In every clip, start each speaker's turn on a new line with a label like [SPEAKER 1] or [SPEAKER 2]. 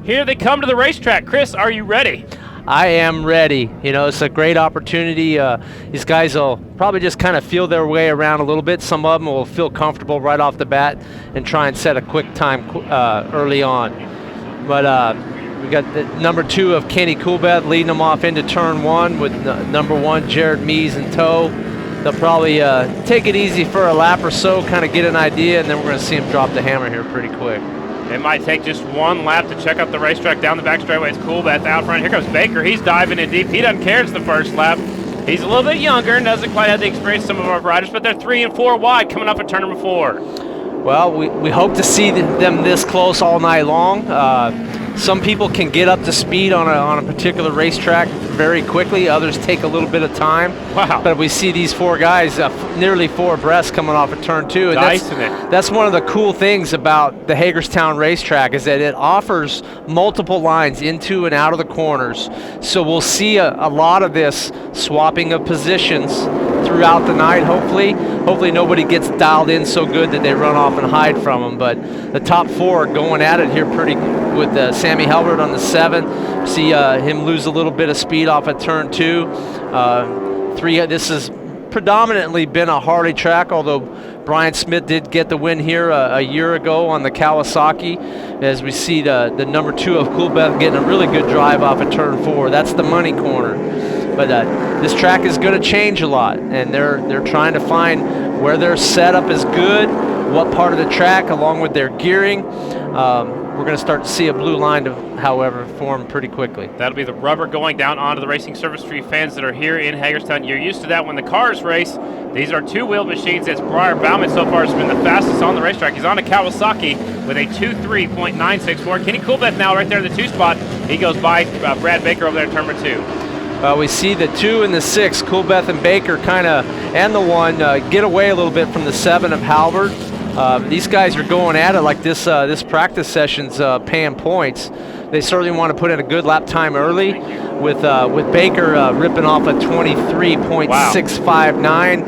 [SPEAKER 1] Here they come to the racetrack. Chris, are you ready?
[SPEAKER 2] I am ready. You know, it's a great opportunity. These guys will probably just kind of feel their way around a little bit. Some of them will feel comfortable right off the bat and try and set a quick time early on. But we got the number 2 of Kenny Coolbeth leading them off into turn 1 with number 1 Jared Mees in tow. They'll probably take it easy for a lap or so, kind of get an idea, and then we're going to see them drop the hammer here pretty quick.
[SPEAKER 1] It might take just one lap to check out the racetrack down the back straightaway. It's Coolbeth out front. Here comes Baker. He's diving in deep. He doesn't care it's the first lap. He's a little bit younger and doesn't quite have the experience of some of our riders, but they're 3 and 4 wide coming up at turn number 4.
[SPEAKER 2] Well, we hope to see them this close all night long. Some people can get up to speed on a particular racetrack very quickly. Others take a little bit of time.
[SPEAKER 1] Wow.
[SPEAKER 2] But we see these 4 guys nearly 4 abreast coming off of turn 2. And that's one of the cool things about the Hagerstown racetrack is that it offers multiple lines into and out of the corners. So we'll see a lot of this swapping of positions throughout the night, hopefully. Hopefully nobody gets dialed in so good that they run off and hide from them. But the top 4 going at it here pretty with Sammy Halbert on the 7. See him lose a little bit of speed off at turn 2. 3, this has predominantly been a Harley track, although Brian Smith did get the win here a year ago on the Kawasaki. As we see the number 2 of Coolbeth getting a really good drive off at turn 4. That's the money corner. But this track is going to change a lot, and they're trying to find where their setup is good, what part of the track, along with their gearing. We're going to start to see a blue line, however, form pretty quickly.
[SPEAKER 1] That'll be the rubber going down onto the racing surface for you fans that are here in Hagerstown. You're used to that when the cars race. These are 2-wheeled machines. It's Briar Bauman so far has been the fastest on the racetrack. He's on a Kawasaki with a 2.3.964. Kenny Coolbeth now right there in the 2 spot. He goes by Brad Baker over there in turn number 2.
[SPEAKER 2] We see the 2 and the 6, Coolbeth and Baker and the 1 get away a little bit from the 7 of Halbert. These guys are going at it like this practice session's paying points. They certainly want to put in a good lap time early with Baker ripping off a 23.659,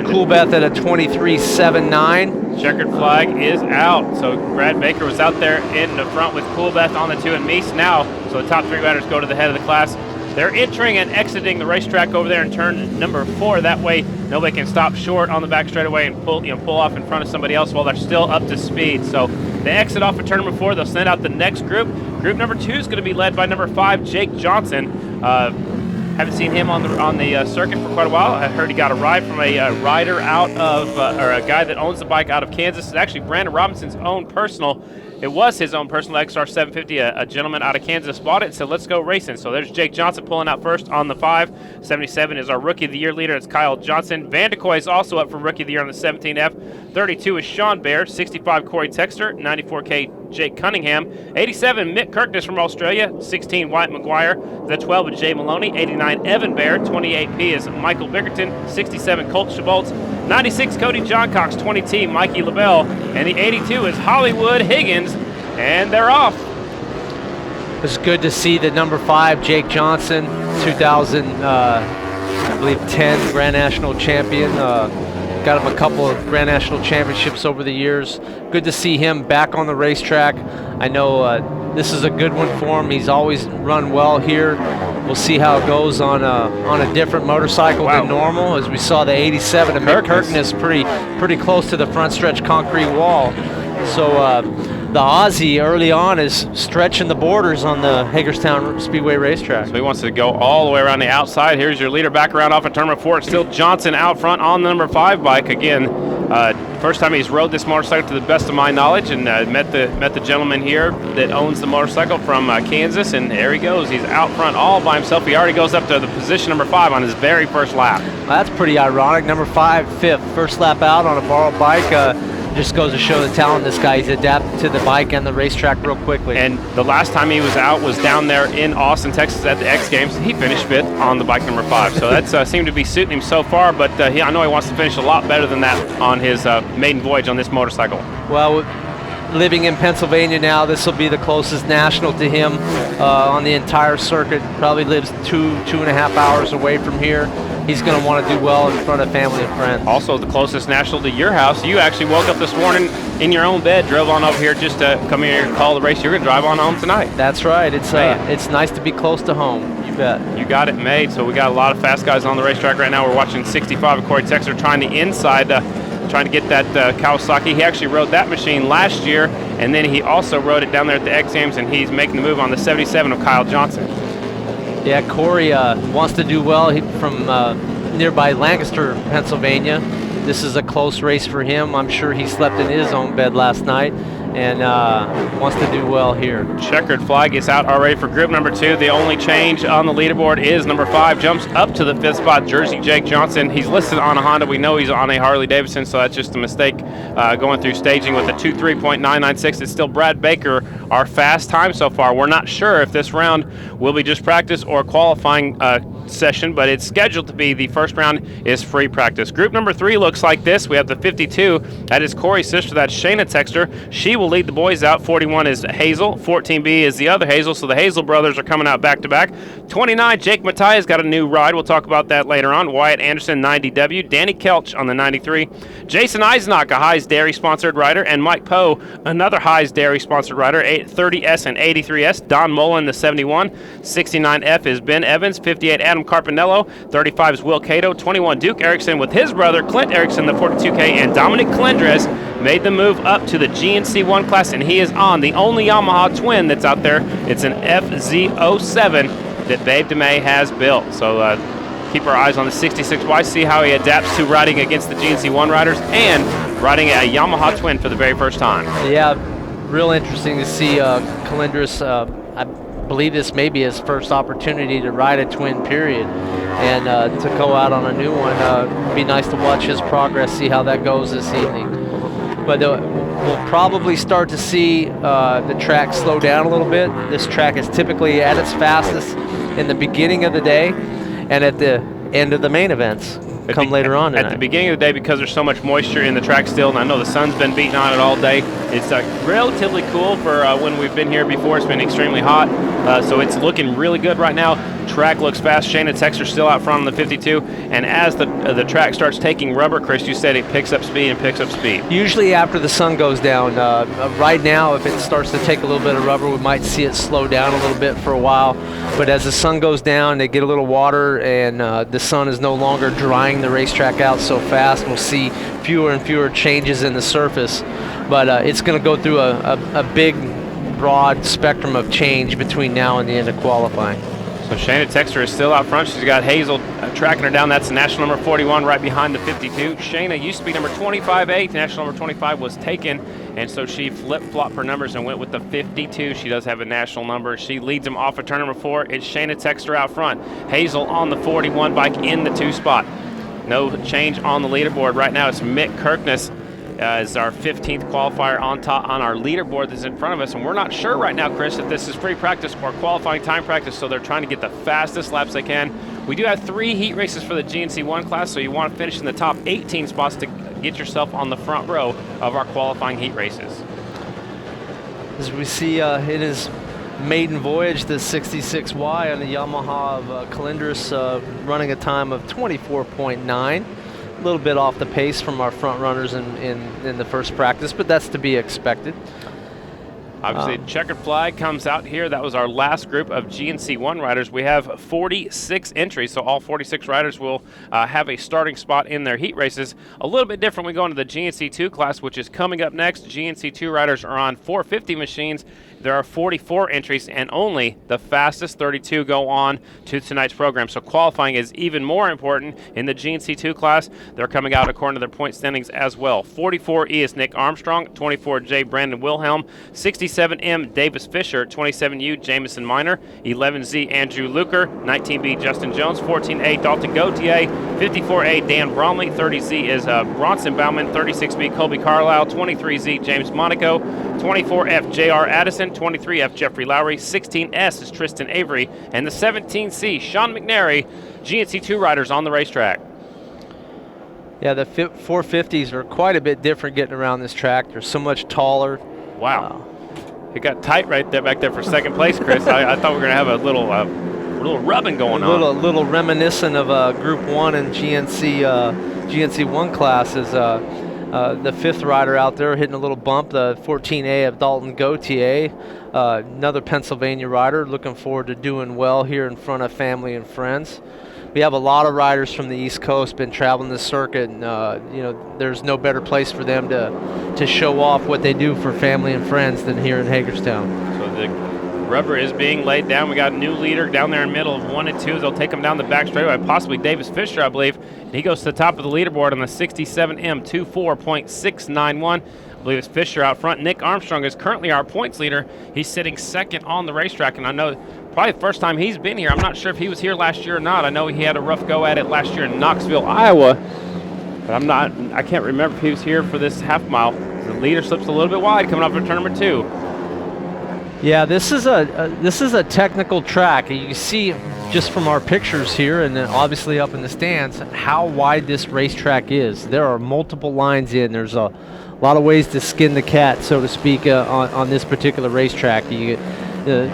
[SPEAKER 2] Coolbeth at a 23.79.
[SPEAKER 1] Checkered flag is out. So Brad Baker was out there in the front with Coolbeth on the 2 and Meese now. So the top 3 riders go to the head of the class. They're entering and exiting the racetrack over there in turn number 4. That way, nobody can stop short on the back straightaway and pull off in front of somebody else while they're still up to speed. So they exit off at turn number 4. They'll send out the next group. Group number 2 is going to be led by number 5, Jake Johnson. Haven't seen him on the circuit for quite a while. I heard he got a ride from a rider out of, or a guy that owns the bike out of Kansas. It's actually Brandon Robinson's own personal. It was his own personal XR 750. A gentleman out of Kansas bought it and said, let's go racing. So there's Jake Johnson pulling out first on the 5. 77 is our Rookie of the Year leader. It's Kyle Johnson. Vandekoy is also up for Rookie of the Year on the 17F. 32 is Sean Baer. 65, Corey Texter. 94K, Jake Cunningham. 87, Mick Kirkness from Australia. 16, Wyatt McGuire. The 12 is Jay Maloney. 89, Evan Baer. 28P is Michael Bickerton. 67, Colt Schvoltz. 96, Cody Johncox. 20T, Mikey LaBelle. And the 82 is Hollywood Higgins. And they're off.
[SPEAKER 2] It's good to see the number 5, Jake Johnson, 2010 Grand National champion. Got him a couple of Grand National championships over the years. Good to see him back on the racetrack. I know this is a good one for him. He's always run well here. We'll see how it goes on a different motorcycle than normal. As we saw the 87 of Mick Kirkness pretty close to the front stretch concrete wall. So the Aussie early on is stretching the borders on the Hagerstown Speedway racetrack.
[SPEAKER 1] So he wants to go all the way around the outside. Here's your leader back around off at turn number 4. It's still Johnson out front on the number 5 bike. Again, first time he's rode this motorcycle to the best of my knowledge, and met the gentleman here that owns the motorcycle from Kansas, and there he goes. He's out front all by himself. He already goes up to the position number 5 on his very first lap.
[SPEAKER 2] Well, that's pretty ironic. Number 5, 5th, first lap out on a borrowed bike. Just goes to show the talent of this guy. He's adapted to the bike and the racetrack real quickly.
[SPEAKER 1] And the last time he was out was down there in Austin, Texas at the X Games. He finished 5th on the bike number 5. So that's seemed to be suiting him so far, but I know he wants to finish a lot better than that on his maiden voyage on this motorcycle.
[SPEAKER 2] Well, living in Pennsylvania now, this will be the closest national to him on the entire circuit. Probably lives 2.5 hours away from here. he's going to want to do well in front of family and friends.
[SPEAKER 1] Also, the closest national to your house. You actually woke up this morning in your own bed, drove on over here just to come here and call the race. You're going to drive on home tonight.
[SPEAKER 2] That's right. It's nice to be close to home. You bet.
[SPEAKER 1] You got it made. So we got a lot of fast guys on the racetrack right now. We're watching 65 of Corey Texter trying the inside, trying to get that Kawasaki. He actually rode that machine last year, and then he also rode it down there at the X Games, and he's making the move on the 77 of Kyle Johnson.
[SPEAKER 2] Yeah, Corey wants to do well. He from nearby Lancaster, Pennsylvania. This is a close race for him. I'm sure he slept in his own bed last night and wants to do well here.
[SPEAKER 1] Checkered flag is out already for group number 2. The only change on the leaderboard is number 5, jumps up to the 5th spot, Jersey Jake Johnson. He's listed on a Honda. We know he's on a Harley-Davidson, so that's just a mistake going through staging with a 2:3.996. It's still Brad Baker, our fast time so far. We're not sure if this round will be just practice or qualifying session, but it's scheduled to be the first round is free practice. Group number 3 looks like this. We have the 52. That is Corey's sister. That's Shayna Texter. She will lead the boys out. 41 is Hazel. 14B is the other Hazel, so the Hazel brothers are coming out back to back. 29, Jake Matthias got a new ride. We'll talk about that later on. Wyatt Anderson, 90W. Danny Kelch on the 93. Jason Eisnock, a Highs Dairy sponsored rider, and Mike Poe, another Highs Dairy sponsored rider, 30S and 83S. Don Mullen, the 71. 69F is Ben Evans. 58, Adam Carpinello. 35 is Will Cato. 21, Duke Erickson with his brother Clint Erickson, the 42K, and Dominic Calendres made the move up to the GNC1 class, and he is on the only Yamaha twin that's out there. It's an FZ07 that Babe DeMay has built. So keep our eyes on the 66Y, see how he adapts to riding against the GNC1 riders and riding a Yamaha twin for the very first time.
[SPEAKER 2] Yeah, real interesting to see Calendres. I believe this may be his first opportunity to ride a twin, period, and to go out on a new one. Be nice to watch his progress, see how that goes this evening. But we'll probably start to see the track slow down a little bit. This track is typically at its fastest in the beginning of the day and at the end of the main events. Later on tonight.
[SPEAKER 1] At the beginning of the day, because there's so much moisture in the track still, and I know the sun's been beating on it all day, it's relatively cool for when we've been here before. It's been extremely hot, so it's looking really good right now. Track looks fast. Shayna Texter still out front on the 52, and as the track starts taking rubber, Chris, you said it picks up speed and picks up speed.
[SPEAKER 2] Usually after the sun goes down. Right now, if it starts to take a little bit of rubber, we might see it slow down a little bit for a while, but as the sun goes down, they get a little water, and the sun is no longer drying the racetrack out so fast. We'll see fewer and fewer changes in the surface, but it's going to go through a big, broad spectrum of change between now and the end of qualifying.
[SPEAKER 1] So Shayna Texter is still out front. She's got Hazel tracking her down. That's national number 41 right behind the 52. Shayna used to be number 25A. National number 25 was taken, and so she flip-flopped her numbers and went with the 52. She does have a national number. She leads them off of turn number 4. It's Shayna Texter out front. Hazel on the 41 bike in the 2 spot. No change on the leaderboard right now. It's Mick Kirkness is our 15th qualifier on top on our leaderboard that's in front of us, and we're not sure right now, Chris, if this is free practice or qualifying time practice, so they're trying to get the fastest laps they can. We do have 3 heat races for the GNC1 class, so you want to finish in the top 18 spots to get yourself on the front row of our qualifying heat races.
[SPEAKER 2] As we see in his maiden voyage, the 66Y on the Yamaha of Calendres running a time of 24.9. A little bit off the pace from our front runners in the first practice, but that's to be expected.
[SPEAKER 1] Obviously, checkered flag comes out here. That was our last group of GNC1 riders. We have 46 entries, so all 46 riders will have a starting spot in their heat races. A little bit different when we go into the GNC2 class, which is coming up next. GNC2 riders are on 450 machines. There are 44 entries, and only the fastest 32 go on to tonight's program. So qualifying is even more important in the GNC2 class. They're coming out according to their point standings as well. 44E is Nick Armstrong, 24J Brandon Wilhelm, 67M Davis Fisher, 27U Jamison Miner, 11Z Andrew Luker, 19B Justin Jones, 14A Dalton Gautier, 54A Dan Bromley, 30Z is Bronson Bauman, 36B Colby Carlisle, 23Z James Monaco, 24F JR Addison, 23F Jeffrey Lowry, 16S is Tristan Avery, and the 17C Sean McNary. GNC2 riders on the racetrack.
[SPEAKER 2] Yeah, the 450s are quite a bit different getting around this track. They're so much taller.
[SPEAKER 1] Wow. It got tight right there back there for second place, Chris. I thought we were going to have a little little rubbing going
[SPEAKER 2] on.
[SPEAKER 1] A
[SPEAKER 2] little reminiscent of Group 1 and GNC1 classes. The 5th rider out there hitting a little bump, the 14A of Dalton Gautier, another Pennsylvania rider, looking forward to doing well here in front of family and friends. We have a lot of riders from the East Coast been traveling the circuit, and there's no better place for them to show off what they do for family and friends than here in Hagerstown.
[SPEAKER 1] So the rubber is being laid down. We got a new leader down there in the middle of 1 and 2. They'll take him down the back straightaway, possibly Davis Fisher, I believe. And he goes to the top of the leaderboard on the 67M 24.691. I believe it's Fisher out front. Nick Armstrong is currently our points leader. He's sitting second on the racetrack, and I know probably the first time he's been here. I'm not sure if he was here last year or not. I know he had a rough go at it last year in Knoxville, Iowa, but I can't remember if he was here for this half mile. The leader slips a little bit wide coming off of turn number 2.
[SPEAKER 2] Yeah, this is a technical track. You can see just from our pictures here, and then obviously up in the stands, how wide this racetrack is. There are multiple lines in. There's a lot of ways to skin the cat, so to speak, on this particular racetrack.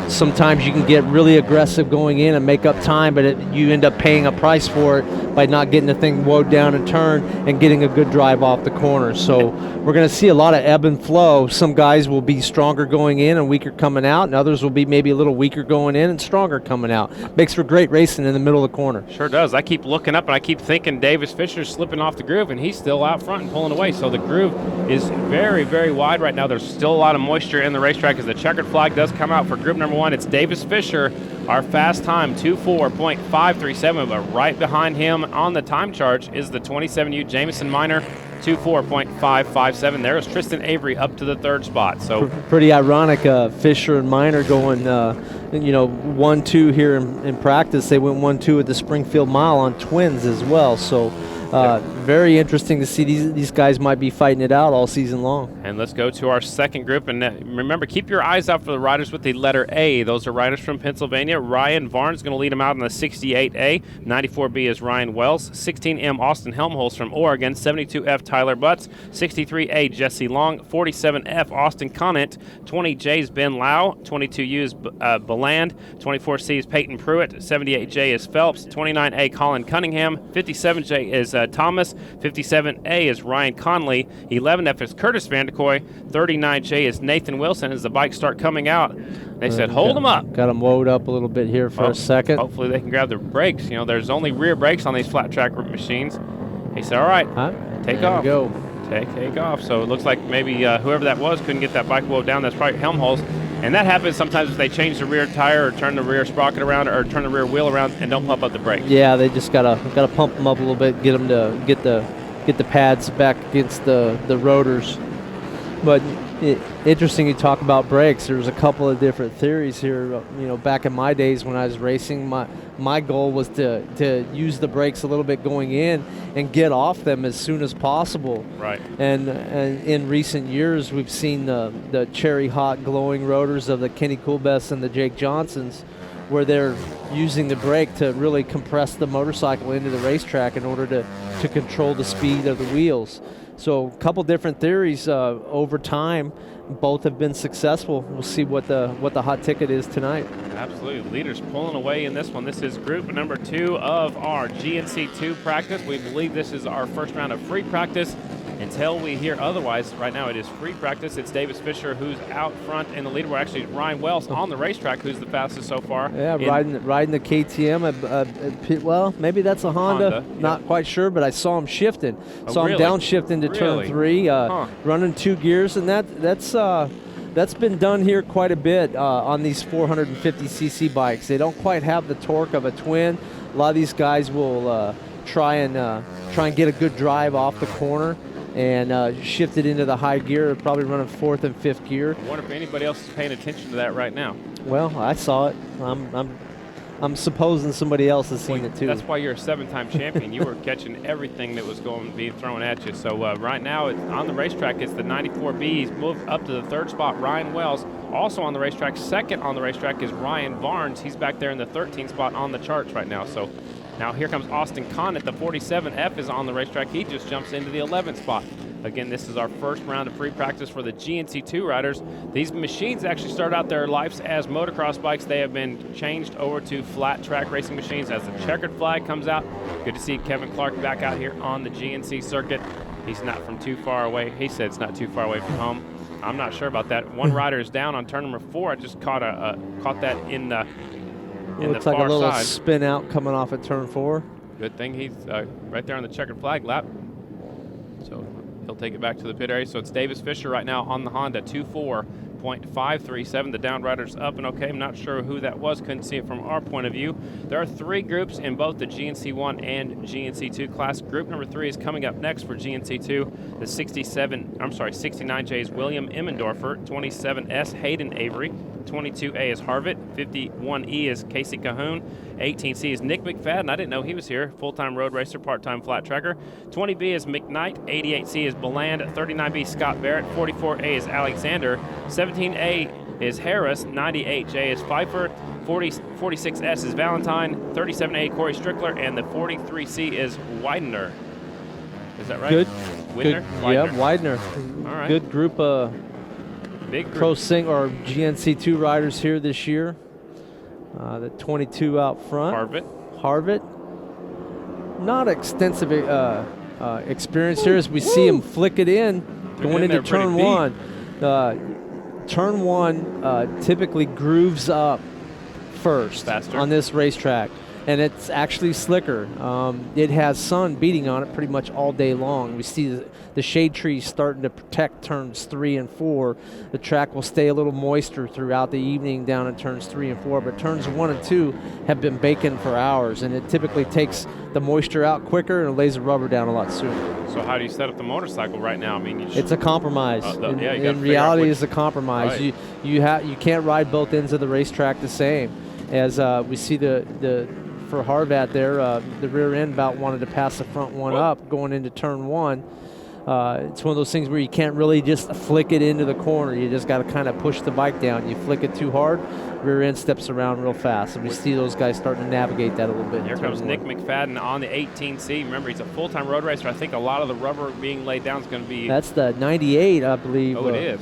[SPEAKER 2] Sometimes you can get really aggressive going in and make up time, but you end up paying a price for it by not getting the thing woed down and turn and getting a good drive off the corner. So we're going to see a lot of ebb and flow. Some guys will be stronger going in and weaker coming out, and others will be maybe a little weaker going in and stronger coming out. Makes for great racing in the middle of the corner.
[SPEAKER 1] Sure does. I keep looking up and I keep thinking Davis Fisher's slipping off the groove, and he's still out front and pulling away. So the groove is very, very wide right now. There's still a lot of moisture in the racetrack as the checkered flag does come out for group number 1. It's Davis Fisher, our fast time, 24.537, but right behind him on the time charge is the 27U Jamison Minor, 24.557. There is Tristan Avery up to the 3rd spot. So
[SPEAKER 2] pretty ironic, Fisher and Minor going 1-2 here in practice. They went 1-2 at the Springfield Mile on twins as well. So very interesting to see. These guys might be fighting it out all season long.
[SPEAKER 1] And let's go to our second group. And remember, keep your eyes out for the riders with the letter A. Those are riders from Pennsylvania. Ryan Varn's going to lead them out in the 68A. 94B is Ryan Wells. 16M Austin Helmholtz from Oregon. 72F Tyler Butts. 63A Jesse Long. 47F Austin Conant. 20J is Ben Lau. 22U is Beland. 24C is Peyton Pruitt. 78J is Phelps. 29A Colin Cunningham. 57J is Thomas. 57A is Ryan Conley. 11F is Curtis Vanderkoy. 39J is Nathan Wilson. As the bikes start coming out, they said, hold them up.
[SPEAKER 2] Got them woed up a little bit here for a second.
[SPEAKER 1] Hopefully they can grab their brakes. There's only rear brakes on these flat track machines. He said, all right, take off.
[SPEAKER 2] Go.
[SPEAKER 1] Take off. So it looks like maybe whoever that was couldn't get that bike woed down. That's probably Helmholtz. And that happens sometimes if they change the rear tire or turn the rear sprocket around or turn the rear wheel around and don't pump up the brakes.
[SPEAKER 2] Yeah, they just gotta pump them up a little bit, get them to get the pads back against the rotors. But interesting you talk about brakes. There's a couple of different theories here. Back in my days when I was racing, my goal was to use the brakes a little bit going in and get off them as soon as possible.
[SPEAKER 1] Right.
[SPEAKER 2] And in recent years, we've seen the cherry hot glowing rotors of the Kenny Coolbests and the Jake Johnsons, where they're using the brake to really compress the motorcycle into the racetrack in order to control the speed of the wheels. So a couple different theories over time. Both have been successful. We'll see what the hot ticket is tonight.
[SPEAKER 1] Absolutely. Leaders pulling away in this one. This is group number 2 of our GNC2 practice. We believe this is our first round of free practice. Until we hear otherwise, right now it is free practice. It's Davis Fisher who's out front in the leaderboard. Actually, Ryan Wells on the racetrack, who's the fastest so far.
[SPEAKER 2] Yeah, riding the KTM. Well, maybe that's a Honda. Not quite sure, but I saw him shifting. Saw him downshifting to turn 3, running 2 gears, and that's been done here quite a bit on these 450cc bikes. They don't quite have the torque of a twin. A lot of these guys will try and get a good drive off the corner and shift it into the high gear, probably running 4th and 5th gear.
[SPEAKER 1] I wonder if anybody else is paying attention to that right now.
[SPEAKER 2] Well, I saw it. I'm supposing somebody else has seen it too.
[SPEAKER 1] That's why you're a 7-time champion. You were catching everything that was going to be thrown at you. So right now on the racetrack, it's the 94B. He's moved up to the 3rd spot, Ryan Wells. Also on the racetrack, 2nd on the racetrack is Ryan Varnes. He's back there in the 13th spot on the charts right now. So now here comes Austin Conant. The 47F is on the racetrack. He just jumps into the 11th spot. Again, this is our first round of free practice for the GNC2 riders. These machines actually start out their lives as motocross bikes. They have been changed over to flat track racing machines as the checkered flag comes out. Good to see Kevin Clark back out here on the GNC circuit. He's not from too far away. He said it's not too far away from home. I'm not sure about that. One rider is down on turn number 4. I just caught that in the
[SPEAKER 2] looks
[SPEAKER 1] far
[SPEAKER 2] like a little
[SPEAKER 1] side.
[SPEAKER 2] spin out coming off at turn 4.
[SPEAKER 1] Good thing he's right there on the checkered flag lap. So he'll take it back to the pit area. So it's Davis Fisher right now on the Honda, 2.4.537. The down rider's up and okay. I'm not sure who that was. Couldn't see it from our point of view. There are 3 groups in both the GNC1 and GNC2 class. Group number 3 is coming up next for GNC2. The 69J is William Emmendorfer. 27S Hayden Avery. 22A is Harvitt. 51E is Casey Cahoon. 18C is Nick McFadden. I didn't know he was here. Full-time road racer, part-time flat tracker. 20B is McKnight. 88C is Beland. 39B Scott Barrett. 44A is Alexander. 17A is Harris. 98J is Pfeiffer. 46S is Valentine. 37A Corey Strickler. And the 43C is Widener. Is that right?
[SPEAKER 2] Good.
[SPEAKER 1] Widener?
[SPEAKER 2] Yeah, Widener.
[SPEAKER 1] All right.
[SPEAKER 2] Good group of Pro Sing or GNC2 riders here this year. The 22 out front. Harvitt. Not extensive experience here as we see him flick it in going into turn 1. Turn 1 typically grooves up first on this racetrack, and it's actually slicker. It has sun beating on it pretty much all day long. We see the shade trees starting to protect turns 3 and 4. The track will stay a little moister throughout the evening down in turns 3 and 4, but turns 1 and 2 have been baking for hours, and it typically takes the moisture out quicker and lays the rubber down a lot sooner.
[SPEAKER 1] So how do you set up the motorcycle right now? I mean,
[SPEAKER 2] it's a compromise.
[SPEAKER 1] In
[SPEAKER 2] reality, it's a compromise.
[SPEAKER 1] Right.
[SPEAKER 2] You can't ride both ends of the racetrack the same. As we see for Harvat there, the rear end about wanted to pass the front one up going into turn 1. It's one of those things where you can't really just flick it into the corner. You just got to kind of push the bike down. You flick it too hard, rear end steps around real fast. And we see those guys starting to navigate that a little bit.
[SPEAKER 1] Here comes Nick McFadden on the 18C. Remember, he's a full-time road racer. I think a lot of the rubber being laid down is going to be...
[SPEAKER 2] That's the 98, I believe.
[SPEAKER 1] Oh, it is.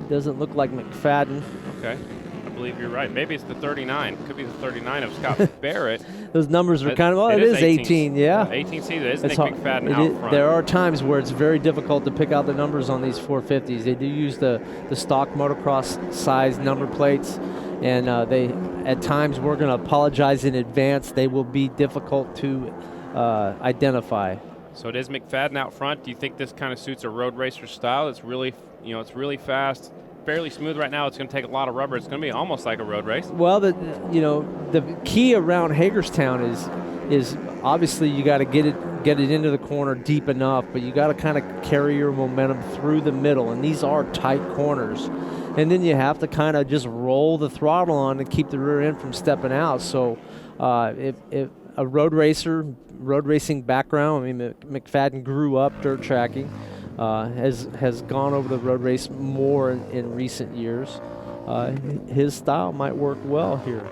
[SPEAKER 2] Doesn't look like McFadden.
[SPEAKER 1] Okay. I believe you're right. Maybe it's the 39. Could be the 39 of Scott Barrett.
[SPEAKER 2] Those numbers are kind of, it is 18, yeah.
[SPEAKER 1] 18C, that is Nick McFadden out front.
[SPEAKER 2] There are times where it's very difficult to pick out the numbers on these 450s. They do use the stock motocross size number plates, and at times we're going to apologize in advance. They will be difficult to identify.
[SPEAKER 1] So it is McFadden out front. Do you think this kind of suits a road racer style? It's really, it's really fast. Fairly smooth right now. It's going to take a lot of rubber. It's going to be almost like a road race.
[SPEAKER 2] Well, the key around Hagerstown is obviously you got to get it into the corner deep enough, but you got to kind of carry your momentum through the middle, and these are tight corners. And then you have to kind of just roll the throttle on to keep the rear end from stepping out. So if a road racing background, I mean, McFadden grew up dirt tracking. Has gone over the road race more in recent years. His style might work well here.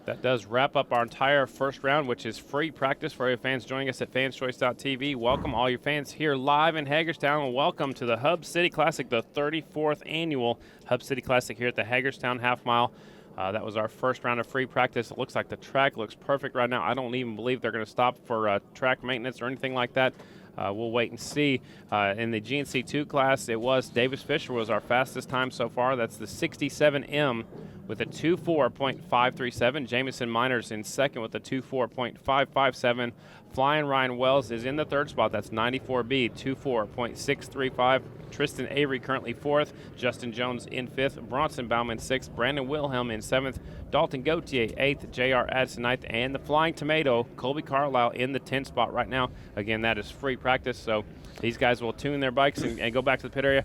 [SPEAKER 1] That does wrap up our entire first round, which is free practice for your fans joining us at fanschoice.tv. Welcome all your fans here live in Hagerstown, and welcome to the Hub City Classic, the 34th annual Hub City Classic here at the Hagerstown Half-Mile. That was our first round of free practice. It looks like the track looks perfect right now. I don't even believe they're going to stop for track maintenance or anything like that. We'll wait and see. In the GNC2 class, it was Davis Fisher was our fastest time so far. That's the 67M with a 2.4.537. Jamison Miners in second with a 2.4.557. Flying Ryan Wells is in the third spot. That's 94B, 2.4.635. Tristan Avery currently fourth. Justin Jones in fifth. Bronson Bauman sixth. Brandon Wilhelm in seventh. Dalton Gauthier eighth. J.R. Addison ninth. And the Flying Tomato, Colby Carlisle in the 10th spot right now. Again, that is free practice, so these guys will tune their bikes and go back to the pit area.